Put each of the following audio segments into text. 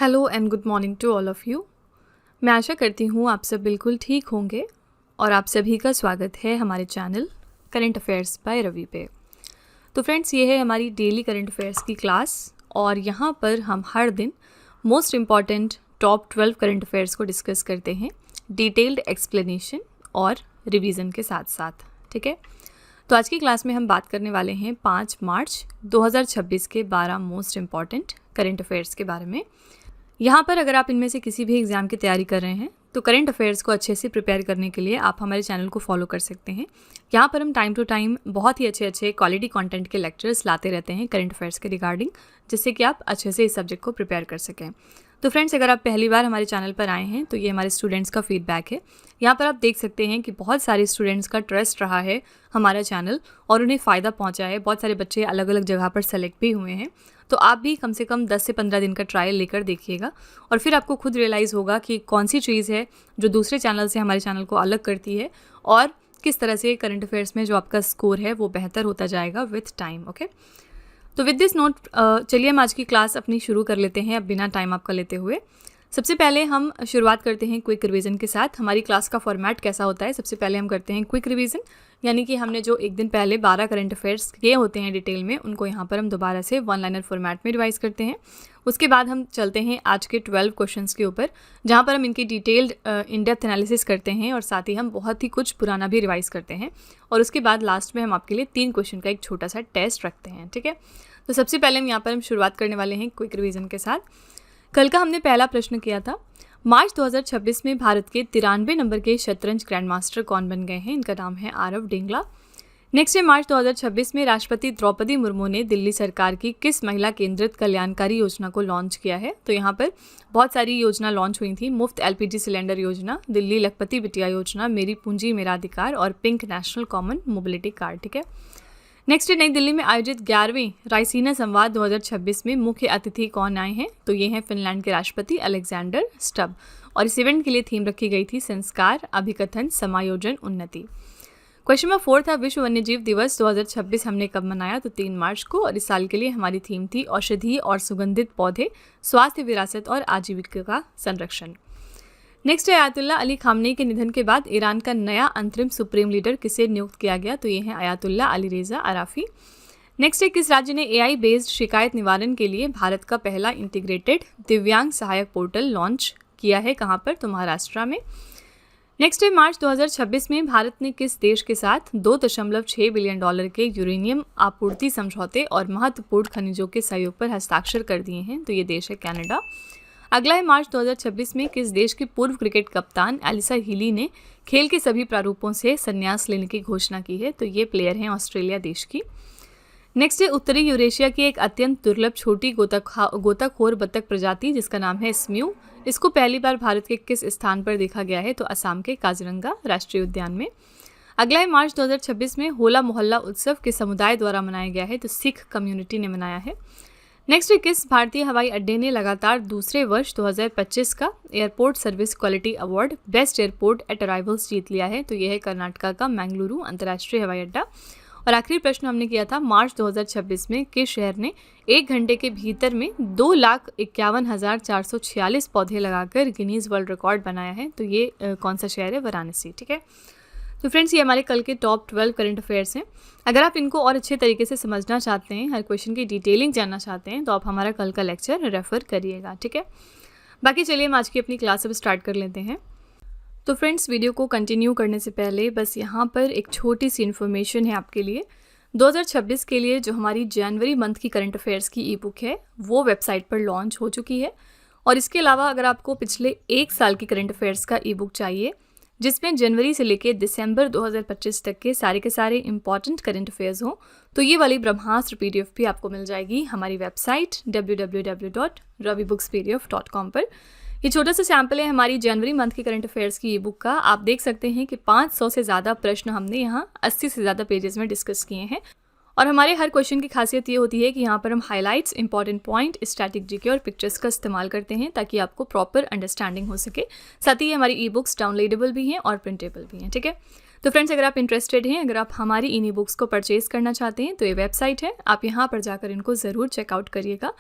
Hello and good morning to all of you. मैं आशा करती हूँ आप सब बिल्कुल ठीक होंगे और आप सभी का स्वागत है हमारे channel current affairs by Ravi पे। तो फ्रेंड्स, ये है हमारी डेली करंट अफेयर्स की क्लास और यहाँ पर हम हर दिन most important top 12 current affairs को डिस्कस करते हैं डिटेल्ड एक्सप्लेनेशन और रिवीजन के साथ साथ। ठीक है, तो आज की क्लास में हम बात करने वाले हैं 5 मार्च 2026 के 12 मोस्ट इम्पॉर्टेंट करंट अफेयर्स के बारे में। यहाँ पर अगर आप इनमें से किसी भी एग्ज़ाम की तैयारी कर रहे हैं तो करंट अफेयर्स को अच्छे से प्रिपेयर करने के लिए आप हमारे चैनल को फॉलो कर सकते हैं। यहाँ पर हम टाइम टू टाइम बहुत ही अच्छे क्वालिटी कंटेंट के लेक्चर्स लाते रहते हैं करंट अफेयर्स के रिगार्डिंग, जिससे कि आप अच्छे से इस सब्जेक्ट को प्रिपेयर कर सकें। तो फ्रेंड्स, अगर आप पहली बार हमारे चैनल पर आए हैं तो ये हमारे स्टूडेंट्स का फीडबैक है। यहाँ पर आप देख सकते हैं कि बहुत सारे स्टूडेंट्स का ट्रस्ट रहा है हमारा चैनल और उन्हें फ़ायदा पहुँचा है। बहुत सारे बच्चे अलग अलग जगह पर सेलेक्ट भी हुए हैं। तो आप भी कम से कम 10 से 15 दिन का ट्रायल लेकर देखिएगा और फिर आपको खुद रियलाइज़ होगा कि कौन सी चीज़ है जो दूसरे चैनल से हमारे चैनल को अलग करती है और किस तरह से करंट अफेयर्स में जो आपका स्कोर है वो बेहतर होता जाएगा विथ टाइम। ओके, तो विद दिस नोट चलिए हम आज की क्लास अपनी शुरू कर लेते हैं अब बिना टाइम आपका लेते हुए। सबसे पहले हम शुरुआत करते हैं क्विक रिवीजन के साथ। हमारी क्लास का फॉर्मेट कैसा होता है, सबसे पहले हम करते हैं क्विक रिवीजन, यानी कि हमने जो एक दिन पहले 12 करंट अफेयर्स किए होते हैं डिटेल में, उनको यहाँ पर हम दोबारा से वन लाइनर फॉर्मेट में रिवाइज करते हैं। उसके बाद हम चलते हैं आज के 12 क्वेश्चंस के ऊपर, जहाँ पर हम इनकी डिटेल्ड इन डेप्थ एनालिसिस करते हैं और साथ ही हम बहुत ही कुछ पुराना भी रिवाइज करते हैं। और उसके बाद लास्ट में हम आपके लिए 3 क्वेश्चन का एक छोटा सा टेस्ट रखते हैं। ठीक है, तो सबसे पहले हम यहाँ पर हम शुरुआत करने वाले हैं क्विक रिवीजन के साथ। कल का हमने पहला प्रश्न किया था, मार्च 2026 में भारत के 93 नंबर के शतरंज ग्रैंड मास्टर कौन बन गए हैं? इनका नाम है आरव डेंगला। नेक्स्ट है, मार्च 2026 में राष्ट्रपति द्रौपदी मुर्मू ने दिल्ली सरकार की किस महिला केंद्रित कल्याणकारी योजना को लॉन्च किया है? तो यहाँ पर बहुत सारी योजना लॉन्च हुई थी। मुफ्त LPG सिलेंडर योजना, दिल्ली लखपति बिटिया योजना, मेरी पूंजी मेरा अधिकार और pink national common mobility card. ठीक है, नेक्स्ट है, नई दिल्ली में आयोजित 11वीं रायसीना संवाद 2026 में मुख्य अतिथि कौन आए हैं? तो ये हैं फिनलैंड के राष्ट्रपति अलेक्जेंडर स्टब और इस इवेंट के लिए थीम रखी गई थी संस्कार, अभिकथन, समायोजन, उन्नति। क्वेश्चन नंबर 4 था, विश्व वन्यजीव दिवस 2026 हमने कब मनाया? तो 3 मार्च को और इस साल के लिए हमारी थीम थी औषधीय और सुगंधित पौधे, स्वास्थ्य विरासत और आजीविका का संरक्षण। नेक्स्ट है, आयतुल्ला अली खामनेई के निधन के बाद ईरान का नया अंतरिम सुप्रीम लीडर किसे नियुक्त किया गया? तो ये है आयतुल्ला अली रेजा अराफी। नेक्स्ट है, किस राज्य ने AI बेस्ड शिकायत निवारण के लिए भारत का पहला इंटीग्रेटेड दिव्यांग सहायक पोर्टल लॉन्च किया है? कहाँ पर? तो महाराष्ट्र में। नेक्स्ट है, मार्च 2026 में भारत ने किस देश के साथ $2.6 बिलियन के यूरेनियम आपूर्ति समझौते और महत्वपूर्ण खनिजों के सहयोग पर हस्ताक्षर कर दिए हैं? तो ये देश है कनाडा। अगला है, मार्च 2026 में किस देश की पूर्व क्रिकेट कप्तान एलिसा हीली ने खेल के सभी प्रारूपों से संन्यास लेने की घोषणा की है? तो ये प्लेयर हैं ऑस्ट्रेलिया देश की। नेक्स्ट है, उत्तरी यूरेशिया की एक अत्यंत दुर्लभ छोटी गोताखोर बत्तख प्रजाति जिसका नाम है स्म्यू, इसको पहली बार भारत के किस स्थान पर देखा गया है? तो असम के काजीरंगा राष्ट्रीय उद्यान में। अगला है, मार्च 2026 में होला मोहल्ला उत्सव किस समुदाय द्वारा मनाया गया है? तो सिख कम्युनिटी ने मनाया है। नेक्स्ट है, किस भारतीय हवाई अड्डे ने लगातार दूसरे वर्ष 2025 का airport service quality award best airport at arrivals जीत लिया है? तो यह है कर्नाटका का मैंगलुरु अंतर्राष्ट्रीय हवाई अड्डा। और आखिरी प्रश्न हमने किया था, मार्च 2026 में किस शहर ने 1 घंटे के भीतर में 2,51,446 पौधे लगाकर गिनीज वर्ल्ड रिकॉर्ड बनाया है? तो ये कौन सा शहर है? वाराणसी। ठीक है, तो फ्रेंड्स, ये हमारे कल के टॉप 12 करंट अफेयर्स हैं। अगर आप इनको और अच्छे तरीके से समझना चाहते हैं, हर क्वेश्चन की डिटेलिंग जानना चाहते हैं, तो आप हमारा कल का लेक्चर रेफर करिएगा। ठीक है, बाकी चलिए हम आज की अपनी क्लास अब स्टार्ट कर लेते हैं। तो फ्रेंड्स, वीडियो को कंटिन्यू करने से पहले बस यहाँ पर एक छोटी सी इन्फॉर्मेशन है आपके लिए। 2026 के लिए जो हमारी जनवरी मंथ की करंट अफेयर्स की ई बुक है वो वेबसाइट पर लॉन्च हो चुकी है। और इसके अलावा अगर आपको पिछले 1 साल की करंट अफेयर्स का ई बुक चाहिए जिसमें जनवरी से लेकर दिसंबर 2025 तक के सारे इंपॉर्टेंट करंट अफेयर्स हों, तो ये वाली ब्रह्मास्त्र PDF भी आपको मिल जाएगी हमारी वेबसाइट www.ravibooks.pdf.com पर। ये छोटा सा सैम्पल है हमारी जनवरी मंथ की करंट अफेयर्स की ई बुक का। आप देख सकते हैं कि 500 से ज़्यादा प्रश्न हमने यहाँ 80 से ज़्यादा पेजेस में डिस्कस किए हैं। और हमारे हर क्वेश्चन की खासियत ये होती है कि यहाँ पर हम highlights, important point, static GK और पिक्चर्स का इस्तेमाल करते हैं ताकि आपको प्रॉपर अंडरस्टैंडिंग हो सके। साथ ही हमारी ई बुक्स डाउनलोडेबल भी हैं और प्रिंटेबल भी हैं। ठीक है, तो फ्रेंड्स, अगर आप इंटरेस्टेड हैं, अगर आप हमारी इन ई बुक्स को परचेज करना चाहते हैं तो ये वेबसाइट है, आप यहाँ पर जाकर इनको ज़रूर चेकआउट करिएगा।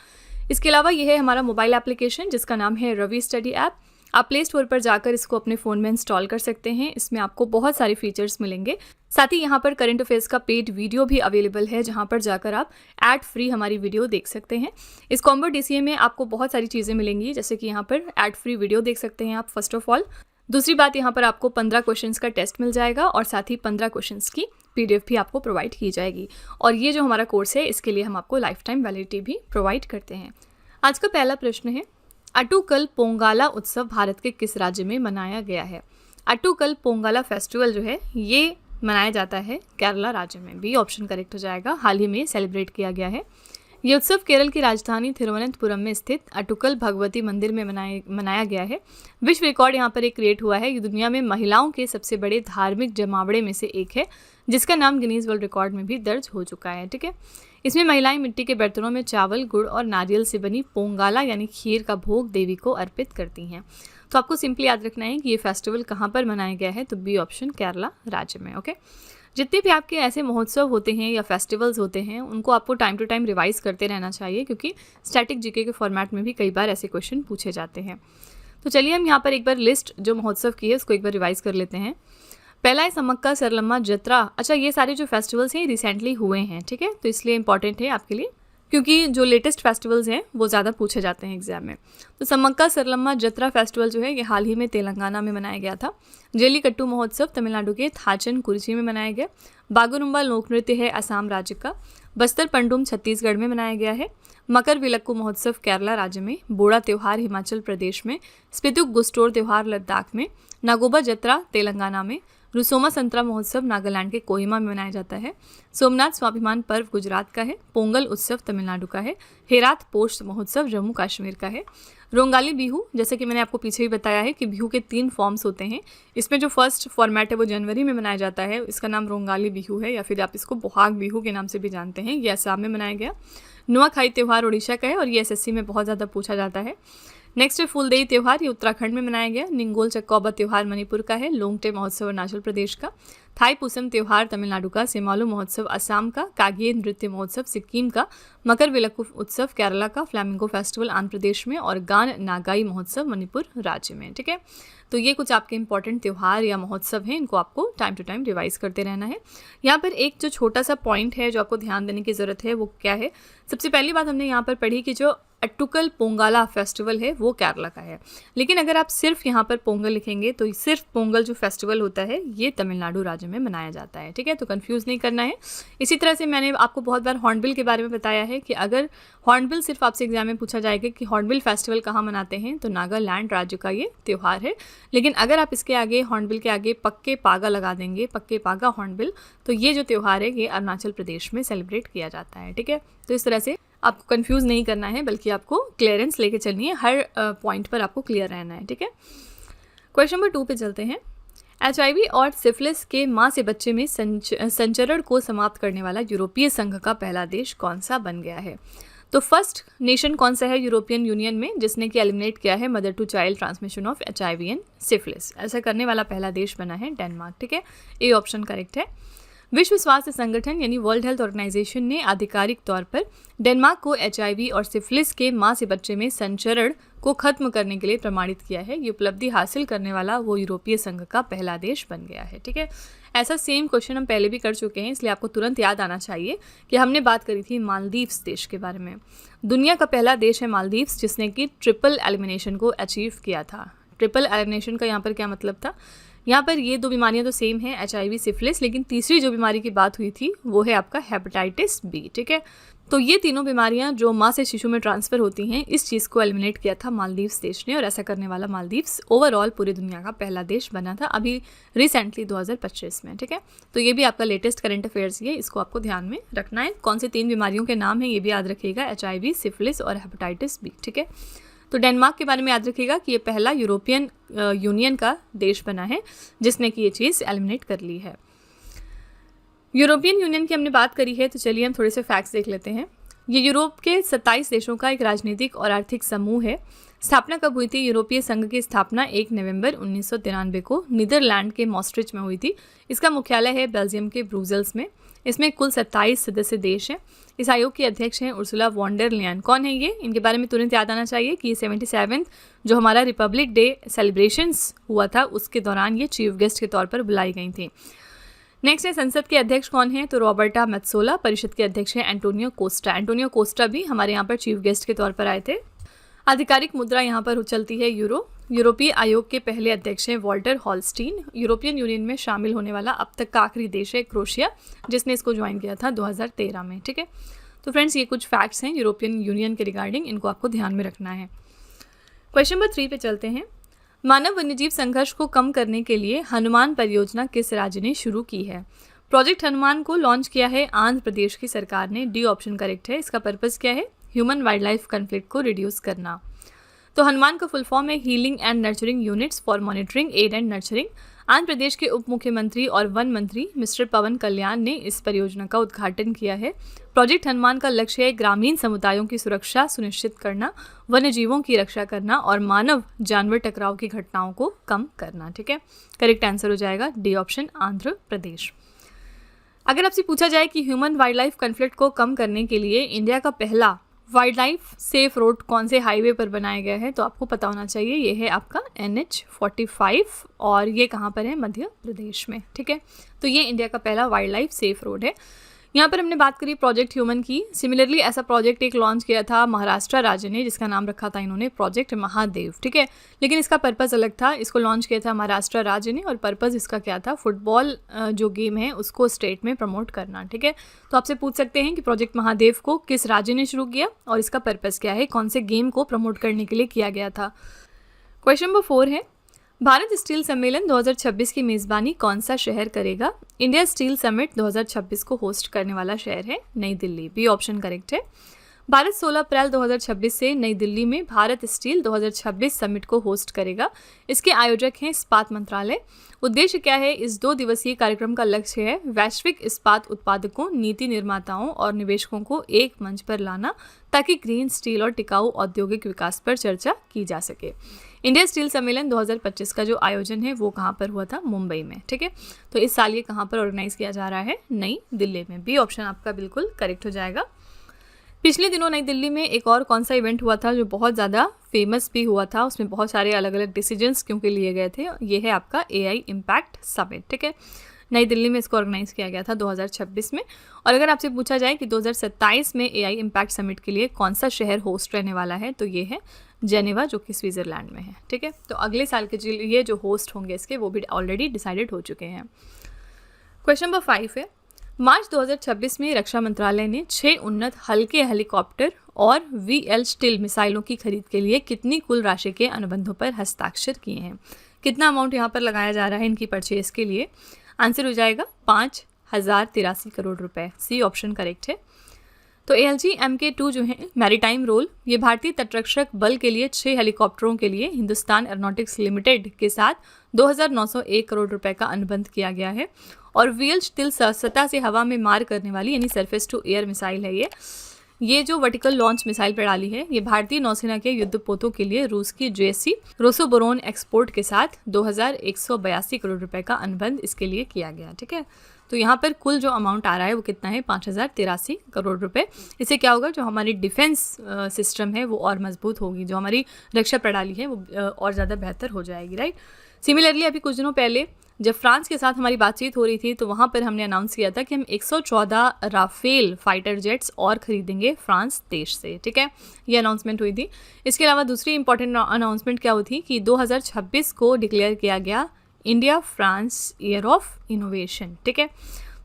इसके अलावा ये है हमारा मोबाइल एप्लीकेशन जिसका नाम है रवि स्टडी ऐप। आप प्ले स्टोर पर जाकर इसको अपने फ़ोन में इंस्टॉल कर सकते हैं। इसमें आपको बहुत सारे फीचर्स मिलेंगे। साथ ही यहाँ पर करंट अफेयर्स का पेड वीडियो भी अवेलेबल है, जहाँ पर जाकर आप एड फ्री हमारी वीडियो देख सकते हैं। इस कॉम्बो DCA में आपको बहुत सारी चीज़ें मिलेंगी, जैसे कि यहाँ पर एड फ्री वीडियो देख सकते हैं आप फर्स्ट ऑफ ऑल। दूसरी बात, यहाँ पर आपको 15 क्वेश्चंस का टेस्ट मिल जाएगा और साथ ही 15 क्वेश्चंस की PDF भी आपको प्रोवाइड की जाएगी। और ये जो हमारा कोर्स है इसके लिए हम आपको लाइफ टाइम वैलिडिटी भी प्रोवाइड करते हैं। आज का पहला प्रश्न है, अट्टुकल पोंगाला उत्सव भारत के किस राज्य में मनाया गया है? अट्टुकल पोंगाला फेस्टिवल जो है ये मनाया जाता है केरला राज्य में। बी ऑप्शन करेक्ट हो जाएगा। हाल ही में सेलिब्रेट किया गया है। ये उत्सव केरल की राजधानी तिरुवनंतपुरम में स्थित अट्टुकल भगवती मंदिर में मनाया गया है। विश्व रिकॉर्ड यहाँ पर एक क्रिएट हुआ है। ये दुनिया में महिलाओं के सबसे बड़े धार्मिक जमावड़े में से एक है, जिसका नाम गिनीज वर्ल्ड रिकॉर्ड में भी दर्ज हो चुका है। ठीक है, इसमें महिलाएं मिट्टी के बर्तनों में चावल, गुड़ और नारियल से बनी पोंगाला यानी खीर का भोग देवी को अर्पित करती हैं। तो आपको सिंपली याद रखना है कि ये फेस्टिवल कहाँ पर मनाया गया है, तो बी ऑप्शन केरला राज्य में। ओके, जितने भी आपके ऐसे महोत्सव होते हैं या फेस्टिवल्स होते हैं उनको आपको टाइम टू टाइम रिवाइज करते रहना चाहिए, क्योंकि स्टैटिक जीके के फॉर्मेट में भी कई बार ऐसे क्वेश्चन पूछे जाते हैं। तो चलिए हम यहाँ पर एक बार लिस्ट जो महोत्सव की है उसको एक बार रिवाइज कर लेते हैं। पहला है समक्का सरलम्मा जत्रा। अच्छा, ये सारे जो फेस्टिवल्स हैं रिसेंटली हुए हैं, ठीक है, तो इसलिए इंपॉर्टेंट है आपके लिए, क्योंकि जो लेटेस्ट फेस्टिवल्स हैं वो ज़्यादा पूछे जाते हैं एग्जाम में। तो समक्का सरलम्मा जत्रा फेस्टिवल जो है ये हाल ही में तेलंगाना में मनाया गया था। जेलीकट्टू महोत्सव तमिलनाडु के थाचन कुरिची में मनाया गया। बागुरुम्बा लोक नृत्य है असम राज्य का। बस्तर पंडुम छत्तीसगढ़ में मनाया गया है। मकर विलक्कू महोत्सव केरला राज्य में। बोड़ा त्यौहार हिमाचल प्रदेश में। स्पितुक गुस्टोर त्यौहार लद्दाख में। नागोबा जत्रा तेलंगाना में। रुसोमा संतरा महोत्सव नागालैंड के कोहिमा में मनाया जाता है। सोमनाथ स्वाभिमान पर्व गुजरात का है। पोंगल उत्सव तमिलनाडु का है। हेरात पोष महोत्सव जम्मू कश्मीर का है। रोंगाली बिहू, जैसे कि मैंने आपको पीछे भी बताया है कि बिहू के 3 फॉर्म्स होते हैं। इसमें जो फर्स्ट फॉर्मेट है वो जनवरी में मनाया जाता है, इसका नाम रोंगाली बिहू है, या फिर आप इसको बोहाग बिहू के नाम से भी जानते हैं। ये असम में मनाया गया। नुआखाई त्यौहार उड़ीसा का है और ये SSC में बहुत ज़्यादा पूछा जाता है। नेक्स्ट है फूलदेई त्यौहार, ये उत्तराखंड में मनाया गया। निंगोल चक्कौबा त्यौहार मणिपुर का है। लोंगटे महोत्सव अरुणाचल प्रदेश का। थाई पुसम त्यौहार तमिलनाडु का। सेमालू महोत्सव असम का। कागिये नृत्य महोत्सव सिक्किम का। मकर विलक्कू उत्सव केरला का। फ्लैमिंगो फेस्टिवल आंध्र प्रदेश में। और गान नागाई महोत्सव मणिपुर राज्य में। ठीक है, तो ये कुछ आपके इंपॉर्टेंट त्यौहार या महोत्सव हैं, इनको आपको टाइम टू टाइम रिवाइज करते रहना है। यहाँ पर एक जो छोटा सा पॉइंट है जो आपको ध्यान देने की ज़रूरत है वो क्या है? सबसे पहली बात हमने यहाँ पर पढ़ी कि जो अट्टुकल पोंगाला फेस्टिवल है वो केरला का है, लेकिन अगर आप सिर्फ यहाँ पर पोंगल लिखेंगे तो सिर्फ पोंगल जो फेस्टिवल होता है ये तमिलनाडु राज्य में मनाया जाता है। ठीक है, तो कंफ्यूज नहीं करना है। इसी तरह से मैंने आपको बहुत बार हॉर्नबिल के बारे में बताया है कि अगर हॉर्नबिल सिर्फ आपसे एग्जाम में पूछा जाएगा कि हॉर्नबिल फेस्टिवल कहाँ मनाते हैं, तो नागालैंड राज्य का ये त्यौहार है। लेकिन अगर आप इसके आगे हॉर्नबिल के आगे पक्के पागा लगा देंगे, पक्के पागा हॉर्नबिल, तो ये जो त्यौहार है ये अरुणाचल प्रदेश में सेलिब्रेट किया जाता है। ठीक है, तो इस तरह से आपको कंफ्यूज नहीं करना है, बल्कि आपको क्लियरेंस लेके चलनी है। हर पॉइंट पर आपको क्लियर रहना है। ठीक है, क्वेश्चन नंबर 2 पे चलते हैं। HIV और सिफिलिस के माँ से बच्चे में संचरण को समाप्त करने वाला यूरोपीय संघ का पहला देश कौन सा बन गया है? तो फर्स्ट नेशन कौन सा है यूरोपियन यूनियन में जिसने कि एलिमिनेट किया है mother to child transmission of HIV and syphilis? ऐसा करने वाला पहला देश बना है डेनमार्क। ठीक है, ए ऑप्शन करेक्ट है। विश्व स्वास्थ्य संगठन यानी वर्ल्ड हेल्थ ऑर्गेनाइजेशन ने आधिकारिक तौर पर डेनमार्क को HIV और सिफिलिस के माँ से बच्चे में संचरण को खत्म करने के लिए प्रमाणित किया है। ये उपलब्धि हासिल करने वाला वो यूरोपीय संघ का पहला देश बन गया है। ठीक है, ऐसा सेम क्वेश्चन हम पहले भी कर चुके हैं, इसलिए आपको तुरंत याद आना चाहिए कि हमने बात करी थी मालदीव्स देश के बारे में। दुनिया का पहला देश है मालदीव्स जिसने कि ट्रिपल एलिमिनेशन को अचीव किया था। ट्रिपल एलिमिनेशन का यहाँ पर क्या मतलब था? यहाँ पर ये 2 बीमारियाँ तो सेम हैं, HIV सिफिलिस, लेकिन तीसरी जो बीमारी की बात हुई थी वो है आपका हेपेटाइटिस B। ठीक है, तो ये तीनों बीमारियाँ जो माँ से शिशु में ट्रांसफ़र होती हैं, इस चीज़ को एलिमिनेट किया था मालदीव्स देश ने, और ऐसा करने वाला मालदीव्स ओवरऑल पूरी दुनिया का पहला देश बना था अभी रिसेंटली 2025 में। ठीक है, तो ये भी आपका लेटेस्ट करंट अफेयर्स ही है, इसको आपको ध्यान में रखना है। कौन से 3 बीमारियों के नाम हैं ये भी याद रखिएगा, HIV सिफिलिस और हेपेटाइटिस B। ठीक है, तो डेनमार्क के बारे में याद रखिएगा कि ये पहला यूरोपियन यूनियन का देश बना है जिसने कि ये चीज़ एलिमिनेट कर ली है। यूरोपियन यूनियन की हमने बात करी है, तो चलिए हम थोड़े से फैक्ट्स देख लेते हैं। ये यूरोप के 27 देशों का एक राजनीतिक और आर्थिक समूह है। स्थापना कब हुई थी? यूरोपीय संघ की स्थापना 1 नवंबर 1993 को नीदरलैंड के मॉस्ट्रिच में हुई थी। इसका मुख्यालय है बेल्जियम के ब्रुसेल्स में। इसमें कुल 27 सदस्य देश हैं। इस आयोग की अध्यक्ष हैं उर्सुला वॉन डर लेयन। कौन है ये? इनके बारे में तुरंत याद आना चाहिए कि 77 जो हमारा रिपब्लिक डे सेलिब्रेशंस हुआ था उसके दौरान ये चीफ गेस्ट के तौर पर बुलाई गई थी। नेक्स्ट है संसद के अध्यक्ष कौन है? तो रॉबर्टा मेत्सोला। परिषद के अध्यक्ष हैं एंटोनियो कोस्टा। एंटोनियो कोस्टा भी हमारे यहाँ पर चीफ गेस्ट के तौर पर आए थे। आधिकारिक मुद्रा यहाँ पर चलती है यूरो। यूरोपीय आयोग के पहले अध्यक्ष हैं वॉल्टर हॉलस्टीन। यूरोपियन यूनियन में शामिल होने वाला अब तक का आखिरी देश है क्रोएशिया, जिसने इसको ज्वाइन किया था 2013 में। ठीक है, तो फ्रेंड्स ये कुछ फैक्ट्स हैं यूरोपियन यूनियन के रिगार्डिंग, इनको आपको ध्यान में रखना है। क्वेश्चन नंबर 3 पे चलते हैं। मानव वन्यजीव संघर्ष को कम करने के लिए हनुमान परियोजना किस राज्य ने शुरू की है? प्रोजेक्ट हनुमान को लॉन्च किया है आंध्र प्रदेश की सरकार ने। डी ऑप्शन करेक्ट है। इसका पर्पस क्या है? ह्यूमन वाइल्ड लाइफ कन्फ्लिक्ट को रिड्यूस करना। तो हनुमान का फुल फॉर्म है healing and nurturing units for monitoring aid and nurturing. Andhra Pradesh के उप मुख्यमंत्री और वन मंत्री मिस्टर पवन कल्याण ने इस परियोजना का उद्घाटन किया है। प्रोजेक्ट हनुमान का लक्ष्य है ग्रामीण समुदायों की सुरक्षा सुनिश्चित करना, वन्य जीवों की रक्षा करना और मानव जानवर टकराव की घटनाओं को कम करना। ठीक है, करेक्ट आंसर हो जाएगा डी ऑप्शन, आंध्र प्रदेश। अगर आपसे पूछा जाए कि ह्यूमन वाइल्ड लाइफ कन्फ्लिक्ट को कम करने के लिए इंडिया का पहला वाइल्ड लाइफ सेफ रोड कौन से हाईवे पर बनाया गया है, तो आपको पता होना चाहिए ये है आपका NH45 और ये कहाँ पर है? मध्य प्रदेश में। ठीक है, तो ये इंडिया का पहला वाइल्ड लाइफ सेफ रोड है। यहाँ पर हमने बात करी प्रोजेक्ट ह्यूमन की। सिमिलरली ऐसा प्रोजेक्ट एक लॉन्च किया था महाराष्ट्र राज्य ने, जिसका नाम रखा था इन्होंने प्रोजेक्ट महादेव। ठीक है, लेकिन इसका पर्पस अलग था। इसको लॉन्च किया था महाराष्ट्र राज्य ने और पर्पस इसका क्या था? फुटबॉल जो गेम है उसको स्टेट में प्रमोट करना। ठीक है, तो आपसे पूछ सकते हैं कि प्रोजेक्ट महादेव को किस राज्य ने शुरू किया और इसका पर्पस क्या है, कौन से गेम को प्रमोट करने के लिए किया गया था। क्वेश्चन नंबर 4 है, भारत स्टील सम्मेलन 2026 की मेज़बानी कौन सा शहर करेगा? इंडिया स्टील समिट 2026 को होस्ट करने वाला शहर है नई दिल्ली। बी ऑप्शन करेक्ट है। भारत 16 अप्रैल 2026 से नई दिल्ली में भारत स्टील 2026 समिट को होस्ट करेगा। इसके आयोजक हैं इस्पात मंत्रालय। उद्देश्य क्या है? इस 2 दिवसीय कार्यक्रम का लक्ष्य है वैश्विक इस्पात उत्पादकों, नीति निर्माताओं और निवेशकों को एक मंच पर लाना, ताकि ग्रीन स्टील और टिकाऊ औद्योगिक विकास पर चर्चा की जा सके। इंडिया स्टील सम्मेलन 2025 का जो आयोजन है वो कहाँ पर हुआ था? मुंबई में। ठीक है, तो इस साल ये कहाँ पर ऑर्गेनाइज किया जा रहा है? नई दिल्ली में। बी ऑप्शन आपका बिल्कुल करेक्ट हो जाएगा। पिछले दिनों नई दिल्ली में एक और कौन सा इवेंट हुआ था जो बहुत ज़्यादा फेमस भी हुआ था? उसमें बहुत सारे अलग अलग डिसीजंस क्योंकि लिए गए थे। ये है आपका AI इम्पैक्ट समिट। ठीक है, नई दिल्ली में इसको ऑर्गेनाइज किया गया था 2026 में। और अगर आपसे पूछा जाए कि 2027 में AI इम्पैक्ट समिट के लिए कौन सा शहर होस्ट रहने वाला है, तो ये है जेनेवा, जो कि स्विट्ज़रलैंड में है। ठीक है, तो अगले साल के लिए जो होस्ट होंगे इसके वो भी ऑलरेडी डिसाइडेड हो चुके हैं। क्वेश्चन नंबर 5 है, मार्च 2026 में रक्षा मंत्रालय ने 6 उन्नत हल्के हेलीकॉप्टर और VL स्टिल मिसाइलों की खरीद के लिए कितनी कुल राशि के अनुबंधों पर हस्ताक्षर किए हैं? कितना अमाउंट यहाँ पर लगाया जा रहा है इनकी परचेज के लिए? आंसर हो जाएगा 5083 करोड़ रुपए। सी ऑप्शन करेक्ट है। तो ALG MK2 जो है मैरीटाइम रोल, ये भारतीय तटरक्षक बल के लिए 6 हेलीकॉप्टरों के लिए हिंदुस्तान एरोनॉटिक्स लिमिटेड के साथ 2901 करोड़ रुपए का अनुबंध किया गया है। और VL स्टिल सतह से हवा में मार करने वाली यानी सरफेस टू एयर मिसाइल है ये जो वर्टिकल लॉन्च मिसाइल प्रणाली है, ये भारतीय नौसेना के युद्धपोतों के लिए रूस की JC रोसोबोरोन एक्सपोर्ट के साथ 2182 करोड़ रुपए का अनुबंध इसके लिए किया गया। ठीक है, तो यहाँ पर कुल जो अमाउंट आ रहा है वो कितना है? 5083 करोड़ रुपए। इससे क्या होगा? जो हमारी डिफेंस सिस्टम है वो और मजबूत होगी, जो हमारी रक्षा प्रणाली है वो और ज़्यादा बेहतर हो जाएगी। राइट। सिमिलरली अभी कुछ दिनों पहले जब फ्रांस के साथ हमारी बातचीत हो रही थी तो वहाँ पर हमने अनाउंस किया था कि हम 114 राफेल फाइटर जेट्स और खरीदेंगे फ्रांस देश से। ठीक है, ये अनाउंसमेंट हुई थी। इसके अलावा दूसरी इंपॉर्टेंट अनाउंसमेंट क्या हुई थी कि 2026 को डिक्लेयर किया गया India France year of innovation. ठीक है,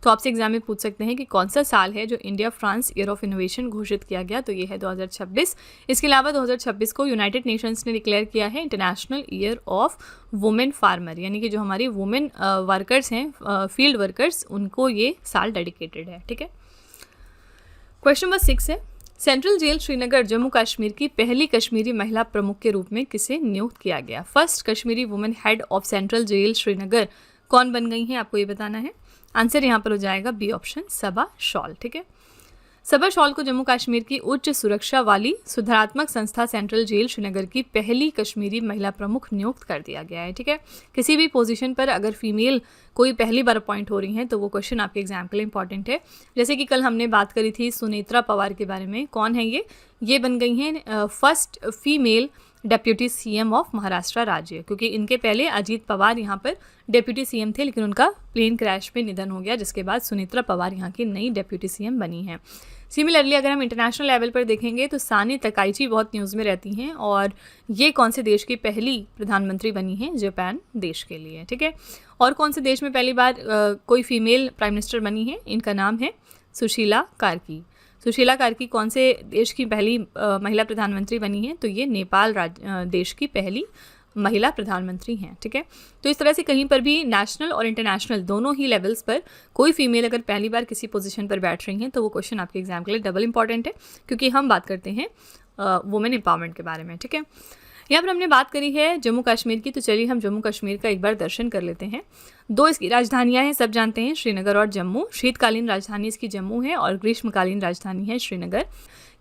तो आपसे एग्जाम में पूछ सकते हैं कि कौन सा साल है जो India France year of innovation घोषित किया गया, तो ये है 2026। इसके अलावा 2026 को यूनाइटेड नेशंस ने डिक्लेयर किया है international year of women farmer, यानी कि जो हमारी वुमेन वर्कर्स हैं, फील्ड वर्कर्स, उनको ये साल डेडिकेटेड है। ठीक है, क्वेश्चन नंबर 6 है, सेंट्रल जेल श्रीनगर जम्मू कश्मीर की पहली कश्मीरी महिला प्रमुख के रूप में किसे नियुक्त किया गया? First Kashmiri women head of central jail Srinagar कौन बन गई हैं, आपको ये बताना है। आंसर यहाँ पर हो जाएगा बी ऑप्शन, सबा शॉल। ठीक है, सबर शॉल को जम्मू कश्मीर की उच्च सुरक्षा वाली सुधारात्मक संस्था सेंट्रल जेल श्रीनगर की पहली कश्मीरी महिला प्रमुख नियुक्त कर दिया गया है। ठीक है, किसी भी पोजीशन पर अगर फीमेल कोई पहली बार अपॉइंट हो रही हैं तो वो क्वेश्चन आपके एग्जाम के लिए इंपॉर्टेंट है। जैसे कि कल हमने बात करी थी सुनेत्रा पवार के बारे में, कौन है ये बन गई हैं first female deputy CM of Maharashtra राज्य, क्योंकि इनके पहले अजीत पवार यहाँ पर डेप्यूटी सीएम थे लेकिन उनका प्लेन क्रैश में निधन हो गया, जिसके बाद सुनेत्रा पवार यहाँ की नई डेप्यूटी सीएम बनी हैं। सिमिलरली अगर हम इंटरनेशनल लेवल पर देखेंगे तो साने तकाइची बहुत न्यूज़ में रहती हैं और ये कौन से देश की पहली प्रधानमंत्री बनी हैं? जापान देश के लिए। ठीक है, और कौन से देश में पहली बार कोई फीमेल प्राइम मिनिस्टर बनी है? इनका नाम है सुशीला कार्की। सुशीला कार्की कौन से देश की पहली महिला प्रधानमंत्री बनी है? तो ये नेपाल देश की पहली महिला प्रधानमंत्री हैं। ठीक है, तो इस तरह से कहीं पर भी नेशनल और इंटरनेशनल दोनों ही लेवल्स पर कोई फीमेल अगर पहली बार किसी पोजीशन पर बैठ रही हैं तो वो क्वेश्चन आपके एग्जाम के लिए डबल इंपॉर्टेंट है, क्योंकि हम बात करते हैं वुमेन एम्पावरमेंट के बारे में। ठीक है, यहाँ पर हमने बात करी है जम्मू कश्मीर की, तो चलिए हम जम्मू कश्मीर का एक बार दर्शन कर लेते हैं। 2 इसकी राजधानियाँ हैं, सब जानते हैं, श्रीनगर और जम्मू। शीतकालीन राजधानी इसकी जम्मू है और ग्रीष्मकालीन राजधानी है श्रीनगर।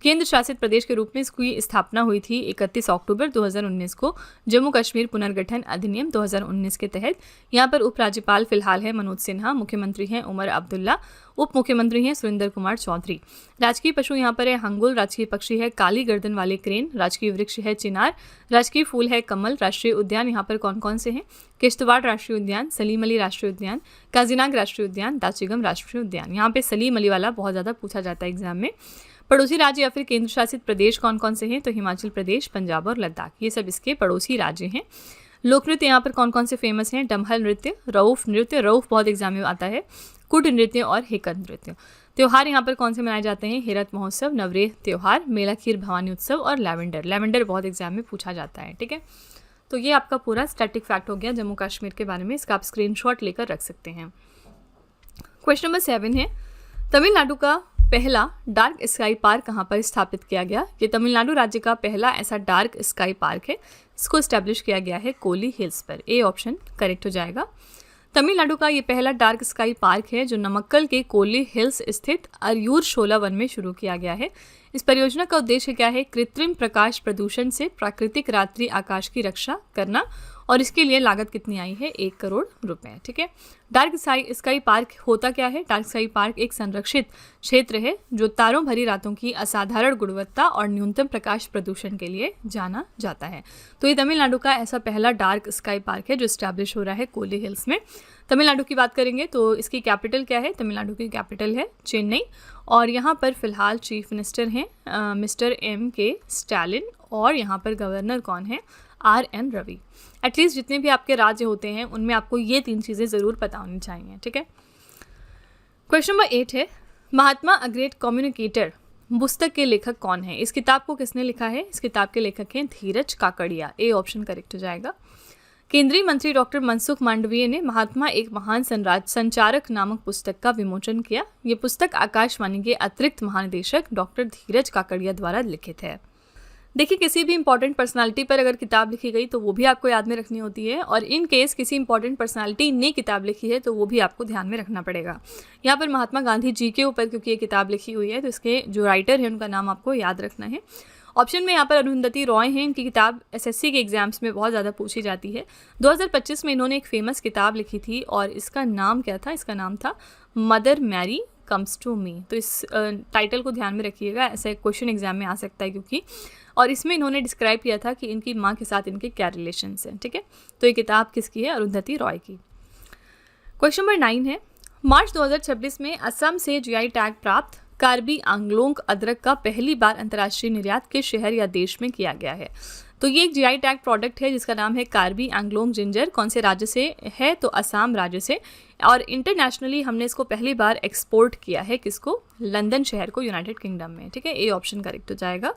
केंद्र शासित प्रदेश के रूप में इसकी स्थापना हुई थी 31 अक्टूबर 2019 को जम्मू कश्मीर पुनर्गठन अधिनियम 2019 के तहत। यहाँ पर उपराज्यपाल फिलहाल है मनोज सिन्हा, मुख्यमंत्री हैं उमर अब्दुल्ला, उप मुख्यमंत्री हैं सुरेंद्र कुमार चौधरी। राजकीय पशु यहाँ पर है हंगुल, राजकीय पक्षी है काली गर्दन वाले क्रेन, राजकीय वृक्ष है चिनार, राजकीय फूल है कमल। राष्ट्रीय उद्यान यहाँ पर कौन कौन से हैं? किश्तवाड़ राष्ट्रीय उद्यान, सलीम अली राष्ट्रीय उद्यान, काजीनाग राष्ट्रीय उद्यान, दाचिगम राष्ट्रीय उद्यान। यहाँ पे सलीम अली वाला बहुत ज़्यादा पूछा जाता है एग्जाम में। पड़ोसी राज्य या फिर केंद्र शासित प्रदेश कौन कौन से हैं? तो हिमाचल प्रदेश, पंजाब और लद्दाख, ये सब इसके पड़ोसी राज्य हैं। लोक नृत्य यहाँ पर कौन कौन से फेमस हैं? डमहल नृत्य, रऊफ बहुत एग्जाम में आता है, कुट नृत्य और हेकत नृत्य। त्योहार यहाँ पर कौन से मनाए जाते हैं? हेरत महोत्सव, नवरेह त्योहार, मेला खीर भवानी उत्सव और लैवेंडर बहुत एग्जाम में पूछा जाता है। ठीक है, तो ये आपका पूरा स्टैटिक फैक्ट हो गया जम्मू कश्मीर के बारे में, इसका आप स्क्रीनशॉट लेकर रख सकते हैं। क्वेश्चन नंबर 7 है, तमिलनाडु का पहला डार्क स्काई पार्क कहाँ पर स्थापित किया गया? ये तमिलनाडु राज्य का पहला ऐसा डार्क स्काई पार्क है, इसको स्टैब्लिश किया गया है कोली हिल्स पर। ए ऑप्शन करेक्ट हो जाएगा। तमिलनाडु का ये पहला डार्क स्काई पार्क है जो नमक्कल के कोली हिल्स स्थित अरियूर शोला वन में शुरू किया गया है। इस परियोजना का उद्देश्य क्या है? कृत्रिम प्रकाश प्रदूषण से प्राकृतिक रात्रि आकाश की रक्षा करना, और इसके लिए लागत कितनी आई है? 1 करोड़ रुपए। ठीक है, डार्क स्काई पार्क होता क्या है? डार्क स्काई पार्क एक संरक्षित क्षेत्र है जो तारों भरी रातों की असाधारण गुणवत्ता और न्यूनतम प्रकाश प्रदूषण के लिए जाना जाता है। तो ये तमिलनाडु का ऐसा पहला डार्क स्काई पार्क है जो स्टैब्लिश हो रहा है कोली हिल्स में। तमिलनाडु की बात करेंगे तो इसकी कैपिटल क्या है? तमिलनाडु की कैपिटल है चेन्नई, और यहाँ पर फिलहाल चीफ मिनिस्टर हैं मिस्टर M.K. स्टालिन, और यहाँ पर गवर्नर कौन है? R.N. रवि। एटलीस्ट जितने भी आपके राज्य होते हैं उनमें आपको ये 3 चीज़ें ज़रूर पता होनी चाहिए। ठीक है, क्वेश्चन नंबर 8 है, महात्मा अ ग्रेट कम्युनिकेटर पुस्तक के लेखक कौन है? इस किताब को किसने लिखा है? इस किताब के लेखक हैं धीरज काकड़िया। ए ऑप्शन करेक्ट हो जाएगा। केंद्रीय मंत्री डॉक्टर मनसुख मांडवीय ने महात्मा एक महान संचारक नामक पुस्तक का विमोचन किया। ये पुस्तक आकाशवाणी के अतिरिक्त महानिदेशक डॉक्टर धीरज काकड़िया द्वारा लिखित है। देखिए, किसी भी इंपॉर्टेंट पर्सनालिटी पर अगर किताब लिखी गई तो वो भी आपको याद में रखनी होती है, और इन केस किसी इंपॉर्टेंट पर्सनालिटी ने किताब लिखी है तो वो भी आपको ध्यान में रखना पड़ेगा। यहाँ पर महात्मा गांधी जी के ऊपर क्योंकि ये किताब लिखी हुई है तो इसके जो राइटर हैं उनका नाम आपको याद रखना है। ऑप्शन में यहाँ पर अरुंधति रॉय हैं, इनकी किताब SSC के एग्जाम्स में बहुत ज़्यादा पूछी जाती है। 2025 में इन्होंने एक फेमस किताब लिखी थी और इसका नाम क्या था? इसका नाम था mother Mary comes to me. तो इस टाइटल को ध्यान में रखिएगा, ऐसा एक क्वेश्चन एग्जाम में आ सकता है क्योंकि, और इसमें इन्होंने डिस्क्राइब किया था कि इनकी माँ के साथ इनके क्या रिलेशंस हैं। ठीक है, तो ये किताब किसकी है? अरुंधति रॉय की। क्वेश्चन नंबर 9 है, मार्च 2026 में असम से GI टैग प्राप्त कार्बी आंगलोंग अदरक का पहली बार अंतर्राष्ट्रीय निर्यात किस शहर या देश में किया गया है? तो ये एक GI टैग प्रोडक्ट है जिसका नाम है कार्बी आंगलोंग जिंजर। कौन से राज्य से है? तो असम राज्य से, और इंटरनेशनली हमने इसको पहली बार एक्सपोर्ट किया है किसको? लंदन शहर को, यूनाइटेड किंगडम में। ठीक है, ए ऑप्शन करेक्ट हो जाएगा।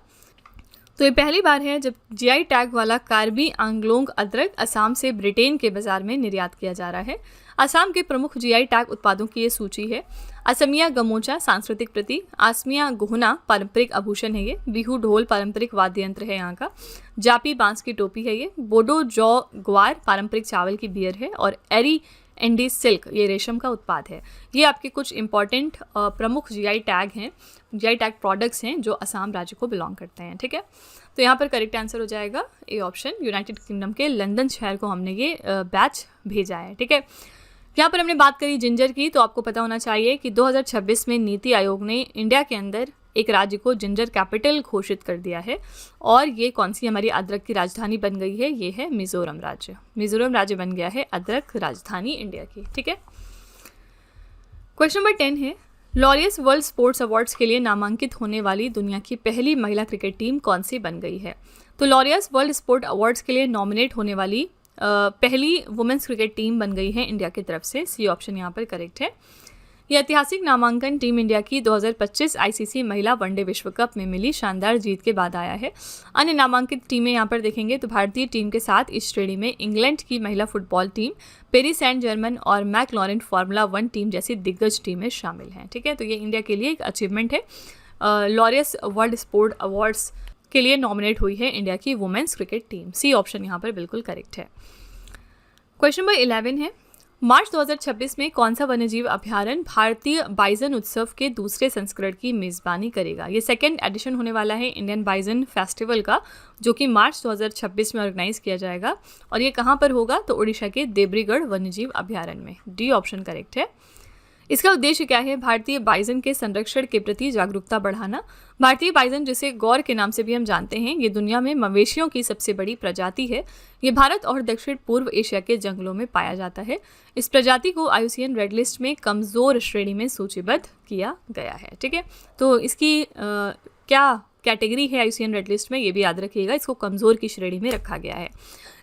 तो ये पहली बार है जब GI टैग वाला कार्बी आंगलोंग अदरक असम से ब्रिटेन के बाजार में निर्यात किया जा रहा है। असम के प्रमुख GI टैग उत्पादों की ये सूची है। असमिया गमोचा सांस्कृतिक प्रतीक, आसमिया गुहना पारंपरिक आभूषण है ये, बिहू ढोल पारंपरिक वाद्य यंत्र है यहाँ का, जापी बांस की टोपी है ये, बोडो जौ ग्वार पारंपरिक चावल की बियर है, और एरी एंडी सिल्क, ये रेशम का उत्पाद है। ये आपके कुछ इंपॉर्टेंट प्रमुख जीआई टैग हैं, जीआई टैग प्रोडक्ट्स हैं जो असम राज्य को बिलोंग करते हैं। ठीक है, तो यहाँ पर करेक्ट आंसर हो जाएगा ए ऑप्शन, यूनाइटेड किंगडम के लंदन शहर को हमने ये बैच भेजा है। ठीक है, यहाँ पर हमने बात करी जिंजर की, तो आपको पता होना चाहिए कि 2026 में नीति आयोग ने इंडिया के अंदर एक राज्य को जिंजर कैपिटल घोषित कर दिया है, और ये कौन सी हमारी अदरक की राजधानी बन गई है, ये है मिजोरम राज्य। मिजोरम राज्य बन गया है अदरक राजधानी इंडिया की। ठीक है, क्वेश्चन नंबर 10 है, लॉरियस वर्ल्ड स्पोर्ट्स अवार्ड्स के लिए नामांकित होने वाली दुनिया की पहली महिला क्रिकेट टीम कौन सी बन गई है? तो लॉरियस वर्ल्ड स्पोर्ट अवार्ड्स के लिए नॉमिनेट होने वाली पहली वुमेन्स क्रिकेट टीम बन गई है इंडिया की तरफ से। सी ऑप्शन यहाँ पर करेक्ट है। यह ऐतिहासिक नामांकन टीम इंडिया की 2025 आईसीसी महिला वनडे विश्व कप में मिली शानदार जीत के बाद आया है। अन्य नामांकित टीमें यहाँ पर देखेंगे तो भारतीय टीम के साथ इस श्रेणी में इंग्लैंड की महिला football team, Paris Saint Germain और मैकलॉरेन फार्मूला 1 टीम जैसी दिग्गज टीमें शामिल हैं। ठीक है, तो ये इंडिया के लिए एक अचीवमेंट है। लॉरियस वर्ल्ड स्पोर्ट अवार्ड्स के लिए नॉमिनेट हुई है इंडिया की women's cricket team. C option यहाँ पर बिल्कुल करेक्ट है। क्वेश्चन नंबर 11 है, मार्च 2026 में कौन सा वन्यजीव अभ्यारण्य भारतीय बाइजन उत्सव के दूसरे संस्करण की मेजबानी करेगा? ये सेकेंड एडिशन होने वाला है इंडियन बाइजन फेस्टिवल का, जो कि मार्च 2026 में ऑर्गेनाइज किया जाएगा, और ये कहाँ पर होगा? तो उड़ीसा के देब्रीगढ़ वन्यजीव अभ्यारण्य में। डी ऑप्शन करेक्ट है। इसका उद्देश्य क्या है? भारतीय बाइजन के संरक्षण के प्रति जागरूकता बढ़ाना। भारतीय बाइजन, जिसे गौर के नाम से भी हम जानते हैं, ये दुनिया में मवेशियों की सबसे बड़ी प्रजाति है। ये भारत और दक्षिण पूर्व एशिया के जंगलों में पाया जाता है। इस प्रजाति को आईयूसीएन रेड लिस्ट में कमजोर श्रेणी में सूचीबद्ध किया गया है। ठीक है, तो इसकी क्या कैटेगरी है आईयूसीएन रेड लिस्ट में, ये भी याद रखिएगा। इसको कमजोर की श्रेणी में रखा गया है।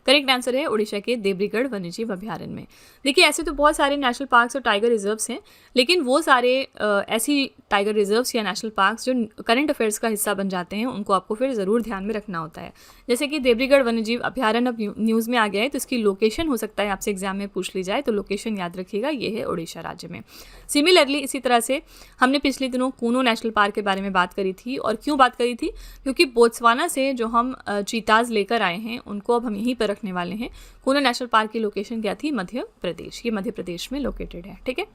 करेक्ट आंसर है उड़ीसा के देब्रीगढ़ वन्यजीव अभ्यारण्य में। देखिए, ऐसे तो बहुत सारे नेशनल पार्क्स और टाइगर रिजर्व्स हैं, लेकिन वो सारे ऐसी टाइगर रिजर्व्स या नेशनल पार्क्स जो करंट अफेयर्स का हिस्सा बन जाते हैं, उनको आपको फिर ज़रूर ध्यान में रखना होता है। जैसे कि देब्रीगढ़ वन्यजीव अभ्यारण्य अब न्यूज़ में आ गया है, तो इसकी लोकेशन हो सकता है आपसे एग्जाम में पूछ ली जाए, तो लोकेशन याद रखिएगा, ये है उड़ीसा राज्य में। सिमिलरली इसी तरह से हमने पिछले दिनों कूनो नेशनल पार्क के बारे में बात करी थी, और क्यों बात करी थी? क्योंकि बोत्सवाना से जो हम चीताज लेकर आए हैं, उनको अब हम यहीं पर रखने वाले हैं। कूनो नेशनल पार्क की लोकेशन क्या थी? मध्य प्रदेश। ये मध्य प्रदेश में लोकेटेड है। ठीक है,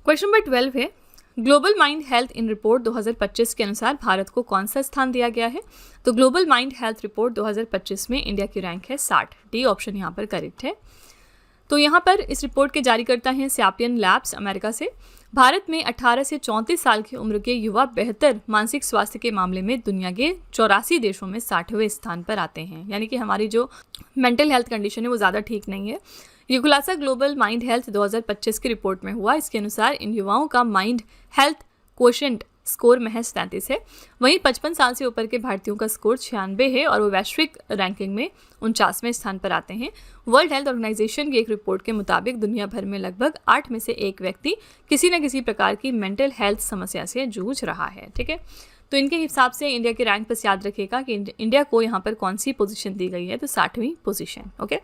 क्वेश्चन नंबर 12 है, ग्लोबल माइंड हेल्थ इन रिपोर्ट 2025 के अनुसार भारत को कौन सा स्थान दिया गया है? तो ग्लोबल माइंड हेल्थ रिपोर्ट 2025 में इंडिया की रैंक है 60। डी ऑप्शन यहाँ पर करेक्ट है। तो यहाँ पर इस रिपोर्ट के जारीकर्ता हैं सैपियन लैब्स अमेरिका से। भारत में 18 से 34 साल की उम्र के युवा बेहतर मानसिक स्वास्थ्य के मामले में दुनिया के 84 देशों में 60वें स्थान पर आते हैं। यानी कि हमारी जो मेंटल हेल्थ कंडीशन है वो ज़्यादा ठीक नहीं है। ये खुलासा ग्लोबल माइंड हेल्थ 2025 की रिपोर्ट में हुआ। इसके अनुसार इन युवाओं का माइंड हेल्थ क्वोशेंट स्कोर महज 33 है। वहीं 55 साल से ऊपर के भारतीयों का स्कोर 96 है, और वो वैश्विक रैंकिंग में 49वें स्थान पर आते हैं। वर्ल्ड हेल्थ ऑर्गेनाइजेशन की एक रिपोर्ट के मुताबिक दुनिया भर में लगभग 8 में से 1 व्यक्ति किसी न किसी प्रकार की मेंटल हेल्थ समस्या से जूझ रहा है। ठीक है, तो इनके हिसाब से इंडिया के रैंक पर याद रखिएगा कि इंडिया को यहाँ पर कौन सी पोजीशन दी गई है, तो 60वीं पोजीशन। ओके,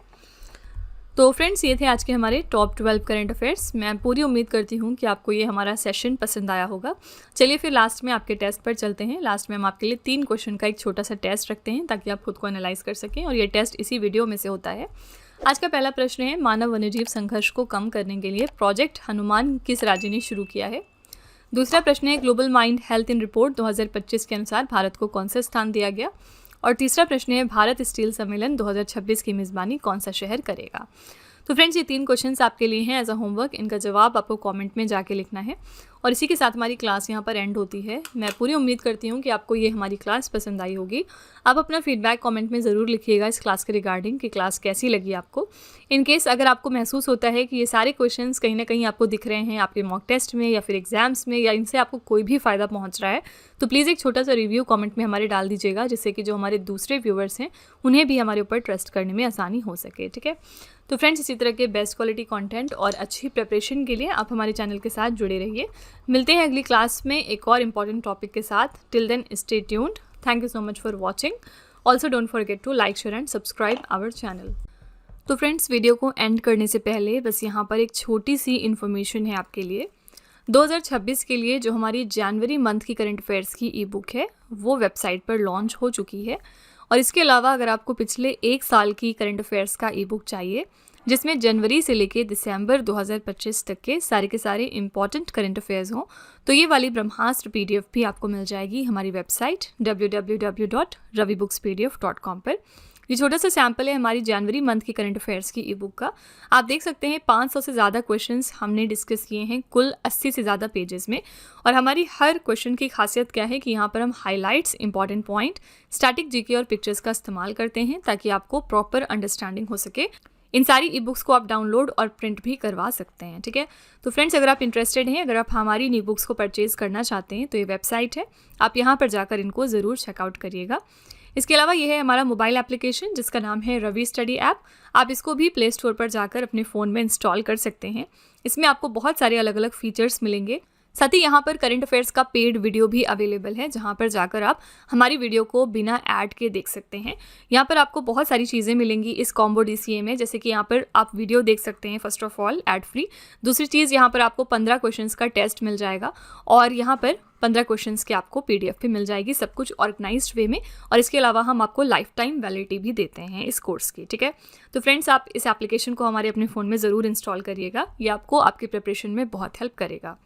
तो फ्रेंड्स, ये थे आज के हमारे टॉप 12 करंट अफेयर्स। मैं पूरी उम्मीद करती हूँ कि आपको ये हमारा सेशन पसंद आया होगा। चलिए फिर लास्ट में आपके टेस्ट पर चलते हैं। लास्ट में हम आपके लिए 3 क्वेश्चन का एक छोटा सा टेस्ट रखते हैं, ताकि आप खुद को एनालाइज कर सकें, और ये टेस्ट इसी वीडियो में से होता है। आज का पहला प्रश्न है, मानव वन्यजीव संघर्ष को कम करने के लिए प्रोजेक्ट हनुमान किस राज्य ने शुरू किया है? दूसरा प्रश्न है, ग्लोबल माइंड हेल्थ इन रिपोर्ट 2025 के अनुसार भारत को कौन सा स्थान दिया गया? और तीसरा प्रश्न है, भारत स्टील सम्मेलन 2026 की मेज़बानी कौन सा शहर करेगा? तो फ्रेंड्स, ये 3 क्वेश्चंस आपके लिए हैं एज अ होमवर्क। इनका जवाब आपको कमेंट में जाके लिखना है, और इसी के साथ हमारी क्लास यहाँ पर एंड होती है। मैं पूरी उम्मीद करती हूँ कि आपको ये हमारी क्लास पसंद आई होगी। आप अपना फीडबैक कमेंट में ज़रूर लिखिएगा इस क्लास के रिगार्डिंग, कि क्लास कैसी लगी आपको। इन केस अगर आपको महसूस होता है कि ये सारे क्वेश्चंस कहीं ना कहीं आपको दिख रहे हैं आपके मॉक टेस्ट में या फिर एग्जाम्स में, या इनसे आपको कोई भी फ़ायदा पहुँच रहा है, तो प्लीज़ एक छोटा सा रिव्यू कमेंट में हमारे डाल दीजिएगा, जिससे कि जो हमारे दूसरे व्यूअर्स हैं उन्हें भी हमारे ऊपर ट्रस्ट करने में आसानी हो सके। ठीक है, तो फ्रेंड्स, इसी तरह के बेस्ट क्वालिटी कंटेंट और अच्छी प्रिपरेशन के लिए आप हमारे चैनल के साथ जुड़े रहिए। मिलते हैं अगली क्लास में एक और इम्पॉर्टेंट टॉपिक के साथ। Till then stay tuned. Thank you so much for watching. Also don't forget to like, share and subscribe our channel. तो फ्रेंड्स, वीडियो को एंड करने से पहले बस यहाँ पर एक छोटी सी इन्फॉर्मेशन है आपके लिए। 2026 के लिए जो हमारी जनवरी मंथ की करंट अफेयर्स की ई बुक है, वो वेबसाइट पर लॉन्च हो चुकी है। और इसके अलावा अगर आपको पिछले 1 साल की करंट अफेयर्स का ई बुक चाहिए, जिसमें जनवरी से लेके दिसंबर 2025 तक के सारे इंपॉर्टेंट करंट अफेयर्स हों। तो ये वाली ब्रह्मास्त्र PDF भी आपको मिल जाएगी हमारी वेबसाइट www.ravibooks.pdf.com पर। ये छोटा सा सैम्पल है हमारी जनवरी मंथ की करंट अफेयर्स की ई-बुक का। आप देख सकते हैं 500 से ज़्यादा क्वेश्चंस हमने डिस्कस किए हैं कुल 80 से ज़्यादा पेजेस में। और हमारी हर क्वेश्चन की खासियत क्या है कि यहाँ पर हम highlights, important point, static GK और पिक्चर्स का इस्तेमाल करते हैं ताकि आपको प्रॉपर अंडरस्टैंडिंग हो सके। इन सारी ई बुक्स को आप डाउनलोड और प्रिंट भी करवा सकते हैं, ठीक है। तो फ्रेंड्स, अगर आप इंटरेस्टेड हैं, अगर आप हमारी ई बुक्स को परचेज़ करना चाहते हैं तो ये वेबसाइट है, आप यहाँ पर जाकर इनको ज़रूर चेकआउट करिएगा। इसके अलावा ये है हमारा मोबाइल एप्लीकेशन जिसका नाम है रवि स्टडी ऐप। आप इसको भी प्ले स्टोर पर जाकर अपने फ़ोन में इंस्टॉल कर सकते हैं। इसमें आपको बहुत सारे अलग अलग फीचर्स मिलेंगे। साथ ही यहाँ पर करंट अफेयर्स का पेड वीडियो भी अवेलेबल है जहाँ पर जाकर आप हमारी वीडियो को बिना ऐड के देख सकते हैं। यहाँ पर आपको बहुत सारी चीज़ें मिलेंगी इस कॉम्बो DCA में, जैसे कि यहाँ पर आप वीडियो देख सकते हैं first of all ad free. दूसरी चीज़, यहाँ पर आपको 15 क्वेश्चंस का टेस्ट मिल जाएगा और यहाँ पर 15 क्वेश्चंस के आपको PDF भी मिल जाएगी, सब कुछ ऑर्गेनाइज्ड वे में। और इसके अलावा हम आपको लाइफ टाइम वैलिडिटी भी देते हैं इस कोर्स की, ठीक है। तो फ्रेंड्स, आप इस एप्लीकेशन को हमारे अपने फ़ोन में ज़रूर इंस्टॉल करिएगा, ये आपको आपकी प्रिपरेशन में बहुत हेल्प करेगा।